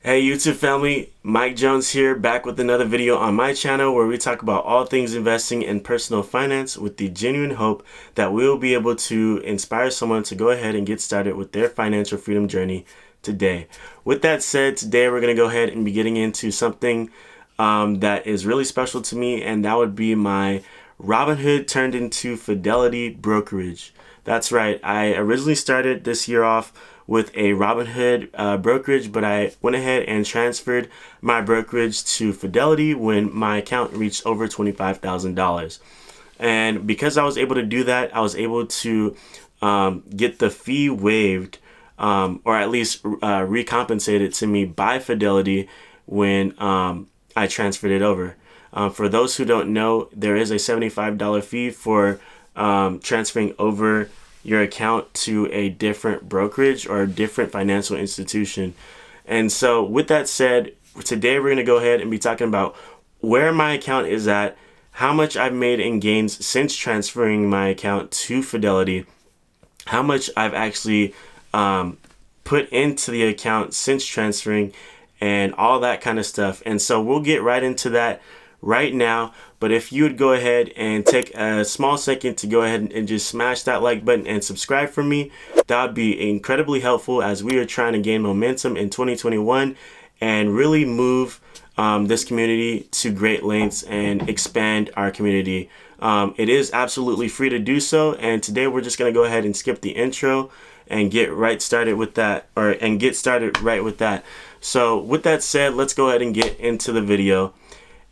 Hey YouTube family, Mike Jones here, back with another video on my channel where we talk about all things investing and personal finance with the genuine hope that we will be able to inspire someone to go ahead and get started with their financial freedom journey today. With that said, today we're going to go ahead and be getting into something that is really special to me, and that would be my Robinhood turned into Fidelity brokerage. That's right, I originally started this year off with a Robinhood brokerage, but I went ahead and transferred my brokerage to Fidelity when my account reached over $25,000. And because I was able to do that, I was able to get the fee waived, or at least recompensated to me by Fidelity when I transferred it over. For those who don't know, there is a $75 fee for transferring over your account to a different brokerage or a different financial institution. And so with that said, today we're going to go ahead and be talking about where my account is at, how much I've made in gains since transferring my account to Fidelity, how much I've actually put into the account since transferring, and all that kind of stuff. And so we'll get right into that right now. But if you would go ahead and take a small second to go ahead and just smash that like button and subscribe for me, that would be incredibly helpful as we are trying to gain momentum in 2021 and really move this community to great lengths and expand our community. It is absolutely free to do so, and today we're just going to go ahead and skip the intro and get started with that. So with that said, let's go ahead and get into the video.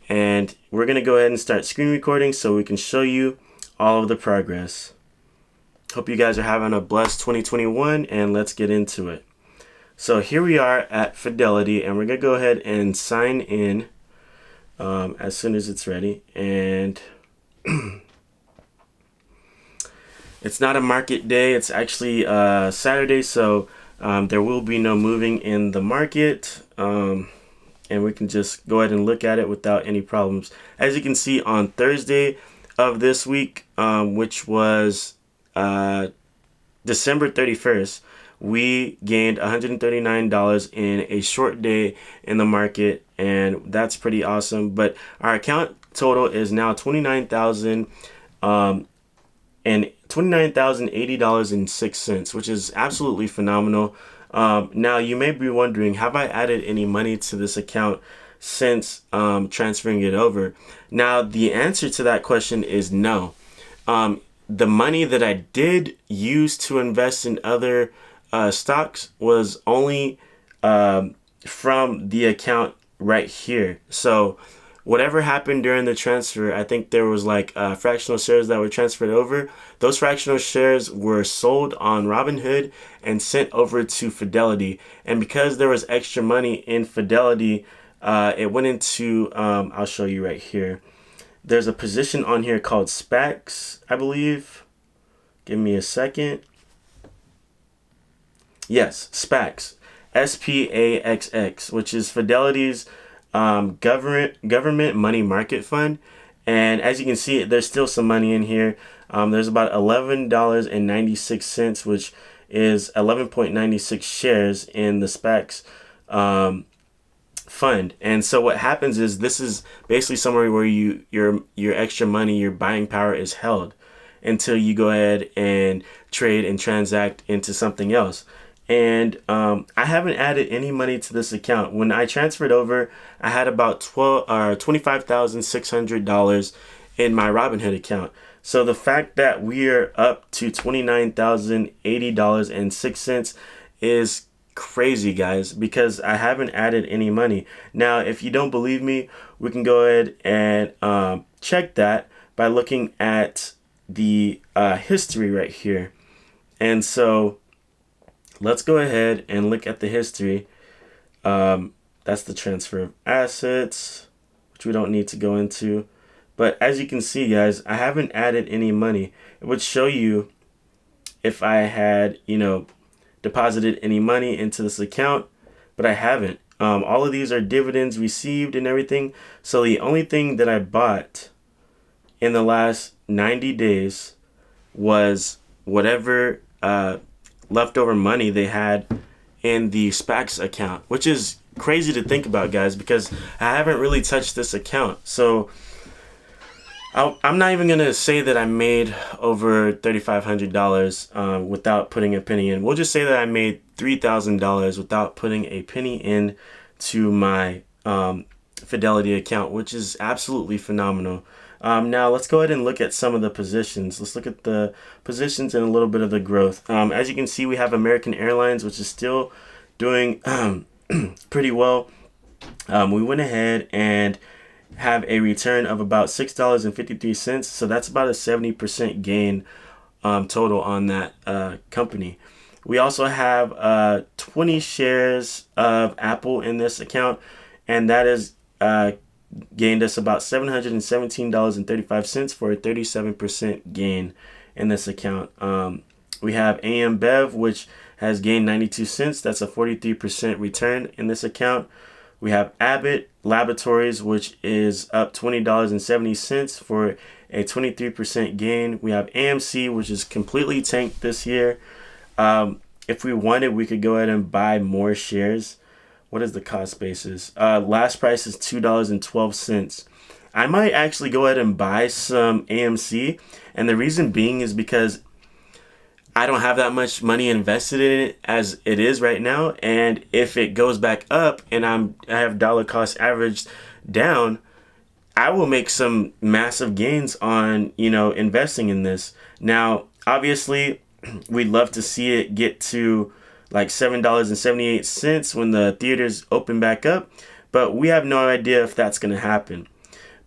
And we're going to go ahead and start screen recording so we can show you all of the progress. Hope you guys are having a blessed 2021, and let's get into it. So here we are at Fidelity, and we're going to go ahead and sign in as soon as it's ready. And it's not a market day, it's actually Saturday, so there will be no moving in the market. And we can just go ahead and look at it without any problems. As you can see, on Thursday of this week, which was December 31st, we gained $139 in a short day in the market, and that's pretty awesome. But our account total is now $29,080.06, which is absolutely phenomenal. Now you may be wondering, have I added any money to this account since transferring it over? Now the answer to that question is no. The money that I did use to invest in other stocks was only from the account right here. So whatever happened during the transfer, I think there was like fractional shares that were transferred over. Those fractional shares were sold on Robinhood and sent over to Fidelity. And because there was extra money in Fidelity, it went into, I'll show you right here. There's a position on here called SPACs, I believe. Give me a second. Yes, SPACs. SPAXX, which is Fidelity's government money market fund. And as you can see, there's still some money in here. There's about $11.96, which is 11.96 shares in the SPACs fund. And so what happens is, this is basically somewhere where your extra money, your buying power is held until you go ahead and trade and transact into something else. And I haven't added any money to this account. When I transferred over, I had about $25,600 in my Robinhood account. So the fact that we are up to $29,080.06 is crazy, guys, because I haven't added any money. Now, if you don't believe me, we can go ahead and check that by looking at the history right here. And so let's go ahead and look at the history. That's the transfer of assets, which we don't need to go into. But as you can see, guys, I haven't added any money. It would show you if I had, deposited any money into this account, but I haven't. All of these are dividends received and everything. So the only thing that I bought in the last 90 days was whatever leftover money they had in the SPACs account, which is crazy to think about, guys, because I haven't really touched this account. So I'm not even gonna say that I made over $3,500 without putting a penny in. We'll just say that I made $3,000 without putting a penny in to my Fidelity account, which is absolutely phenomenal. Now let's go ahead and look at some of the positions. Let's look at the positions and a little bit of the growth. As you can see, we have American Airlines, which is still doing pretty well. We went ahead and have a return of about $6.53. So that's about a 70% gain total on that company. We also have 20 shares of Apple in this account, and that is gained us about $717.35 for a 37% gain in this account. We have AM Bev, which has gained 92 cents. That's a 43% return in this account. We have Abbott Laboratories, which is up $20.70 for a 23% gain. We have AMC, which is completely tanked this year. If we wanted, we could go ahead and buy more shares. What is the cost basis? Last price is $2.12. I might actually go ahead and buy some AMC. And the reason being is because I don't have that much money invested in it as it is right now. And if it goes back up and I have dollar cost averaged down, I will make some massive gains on, investing in this. Now, obviously, we'd love to see it get to like $7.78 when the theaters open back up, but we have no idea if that's going to happen.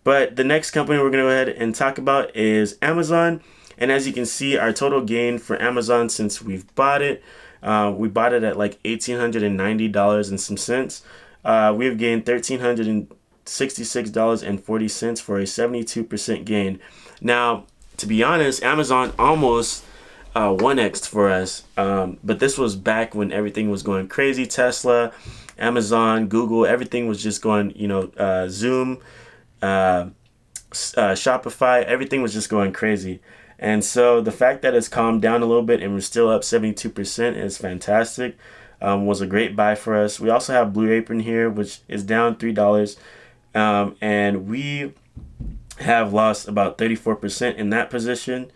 But the next company we're going to go ahead and talk about is Amazon. And as you can see, our total gain for Amazon since we've bought it, we bought it at like $1,890 and some cents. We've gained $1,366.40 for a 72% gain. Now, to be honest, Amazon almost 1x'd for us, but this was back when everything was going crazy. Tesla, Amazon, Google, everything was just going, Zoom, Shopify, everything was just going crazy. And so the fact that it's calmed down a little bit and we're still up 72% is fantastic. Was a great buy for us. We also have Blue Apron here, which is down $3. And we have lost about 34% in that position.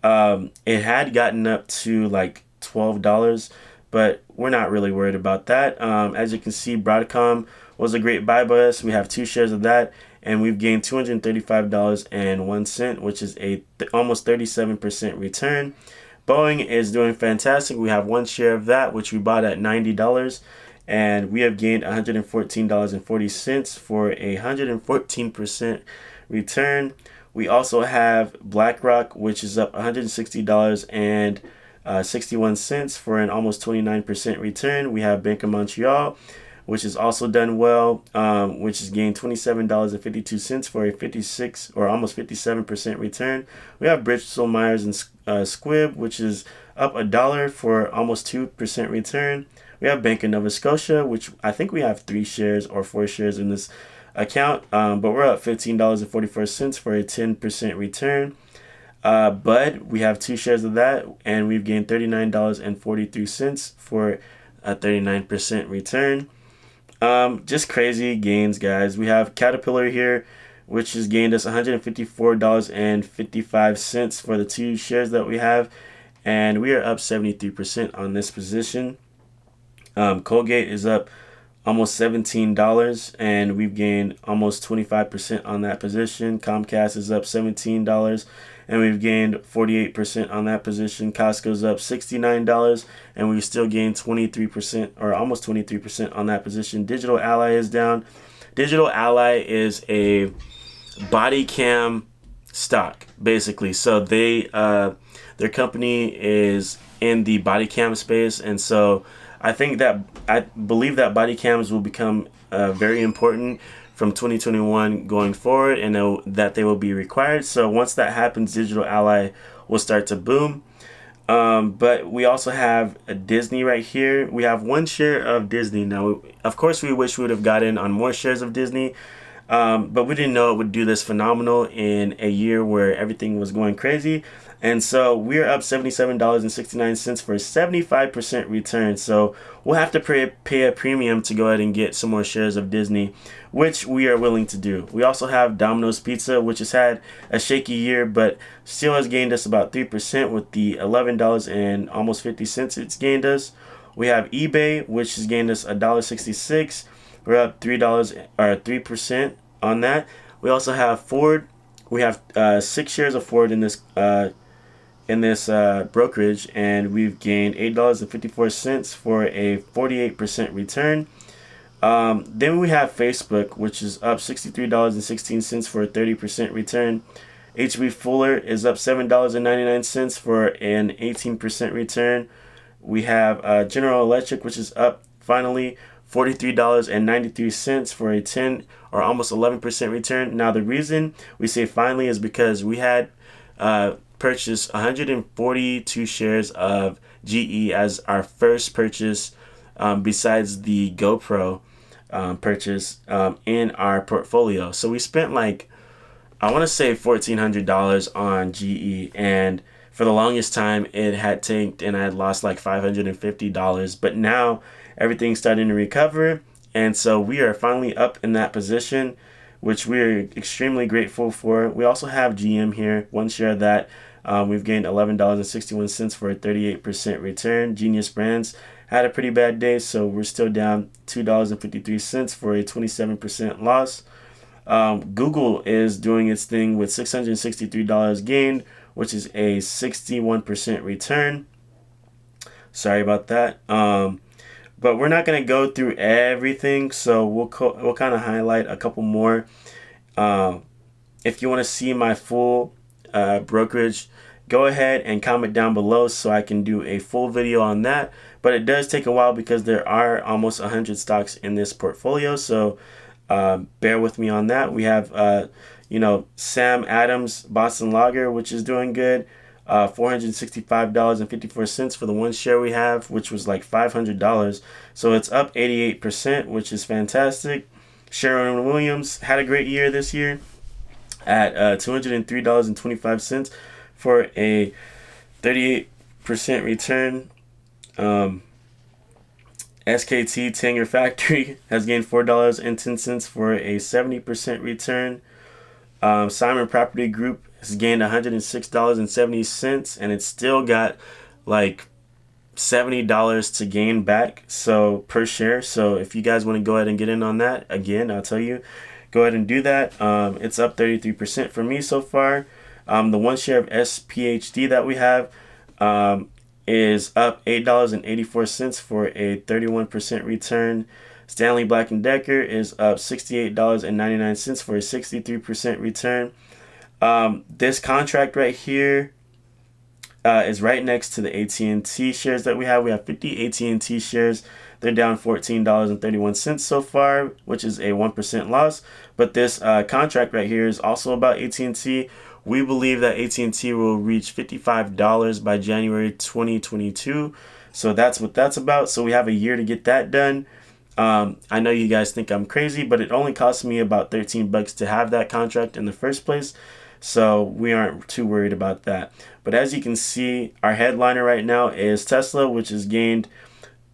It had gotten up to like $12, but we're not really worried about that. As you can see, Broadcom was a great buy by us. We have 2 shares of that, and we've gained $235.01, which is a almost 37% return. Boeing is doing fantastic. We have 1 share of that, which we bought at $90, and we have gained $114.40 for a 114% return. We also have BlackRock, which is up $160.61 for an almost 29% return. We have Bank of Montreal, which has also done well, which has gained $27.52 for a 56 or almost 57% return. We have Bristol Myers and Squibb, which is up $1 for almost 2% return. We have Bank of Nova Scotia, which I think we have 3 shares or 4 shares in this account, but we're up $15.44 for a 10% return. But we have 2 shares of that, and we've gained $39.43 for a 39% return. Just crazy gains, guys. We have Caterpillar here, which has gained us $154.55 for the 2 shares that we have, and we are up 73% on this position. Colgate is up almost $17, and we've gained almost 25% on that position. Comcast is up $17, and we've gained 48% on that position. Costco's up $69, and we still gained 23% or almost 23% on that position. Digital Ally is down. Digital Ally is a body cam stock, basically. So they their company is in the body cam space, and so I believe that body cams will become very important from 2021 going forward, and that they will be required. So once that happens, Digital Ally will start to boom. But we also have a Disney right here. We have 1 share of Disney. Now, of course, we wish we would have gotten on more shares of Disney. But we didn't know it would do this phenomenal in a year where everything was going crazy. And so we're up $77.69 for a 75% return. So we'll have to pay a premium to go ahead and get some more shares of Disney, which we are willing to do. We also have Domino's Pizza, which has had a shaky year, but still has gained us about 3% with the $11 and almost 50 cents it's gained us. We have eBay, which has gained us $1.66. We're up $3 or 3% on that. We also have Ford. We have 6 shares of Ford in this brokerage, and we've gained $8.54 for a 48% return. Then we have Facebook, which is up $63.16 for a 30% return. H.B. Fuller is up $7.99 for an 18% return. We have General Electric, which is up finally $43.93 for a 10 or almost 11% return. Now the reason we say finally is because we had purchased 142 shares of GE as our first purchase, besides the GoPro purchase in our portfolio. So we spent like, I want to say $1,400 on GE, and for the longest time it had tanked and I had lost like $550. But now everything's starting to recover, and so we are finally up in that position, which we're extremely grateful for. We also have GM here, one share of that. We've gained $11.61 for a 38% return. Genius Brands had a pretty bad day, so we're still down $2.53 for a 27% loss. Google is doing its thing with $663 gained, which is a 61% return. Sorry about that. But we're not going to go through everything, so we'll kind of highlight a couple more. If you want to see my full brokerage, go ahead and comment down below so I can do a full video on that. But it does take a while because there are almost 100 stocks in this portfolio, so bear with me on that. We have Sam Adams Boston Lager, which is doing good. $465.54 for the one share we have, which was like $500. So it's up 88%, which is fantastic. Sherwin-Williams had a great year this year at $203.25 for a 38% return. SKT Tanger Factory has gained $4.10 for a 70% return. Simon Property Group has gained $106.70, and it's still got like $70 to gain back, so per share. So if you guys want to go ahead and get in on that, again, I'll tell you, go ahead and do that. It's up 33% for me so far. The one share of SPHD that we have is up $8.84 for a 31% return. Stanley Black & Decker is up $68.99 for a 63% return. This contract right here is right next to the AT&T shares that we have. We have 50 AT&T shares. They're down $14.31 so far, which is a 1% loss. But this contract right here is also about AT&T. We believe that AT&T will reach $55 by January 2022. So that's what that's about. So we have a year to get that done. I know you guys think I'm crazy, but it only cost me about $13 to have that contract in the first place. So we aren't too worried about that. But as you can see, our headliner right now is Tesla, which has gained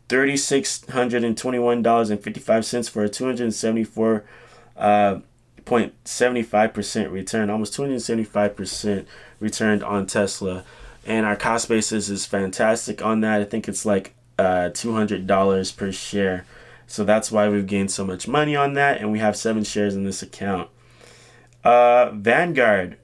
$3,621.55 for a 274.75% return, almost 275% returned on Tesla. And our cost basis is fantastic on that. I think it's like $200 per share. So that's why we've gained so much money on that, and we have 7 shares in this account. Vanguard,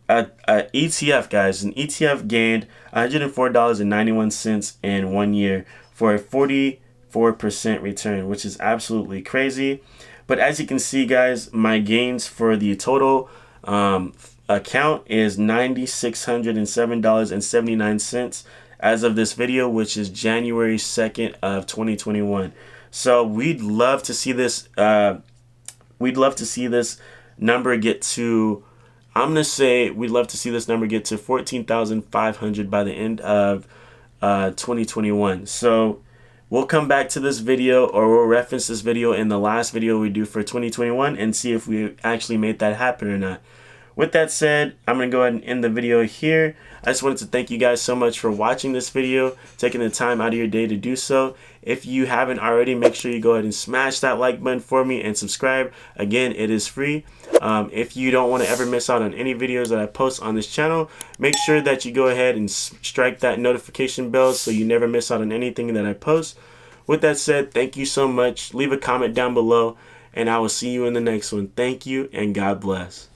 ETF, guys. An ETF gained $104.91 in 1 year for a 44% return, which is absolutely crazy. But as you can see, guys, my gains for the total account is $9,607.79 as of this video, which is January 2nd of 2021. So we'd love to see this. We'd love to see this number get to. I'm gonna say we'd love to see this number get to 14,500 by the end of 2021. So we'll come back to this video, or we'll reference this video in the last video we do for 2021 and see if we actually made that happen or not. With that said, I'm going to go ahead and end the video here. I just wanted to thank you guys so much for watching this video, taking the time out of your day to do so. If you haven't already, make sure you go ahead and smash that like button for me and subscribe. Again, it is free. If you don't want to ever miss out on any videos that I post on this channel, make sure that you go ahead and strike that notification bell so you never miss out on anything that I post. With that said, thank you so much. Leave a comment down below, and I will see you in the next one. Thank you, and God bless.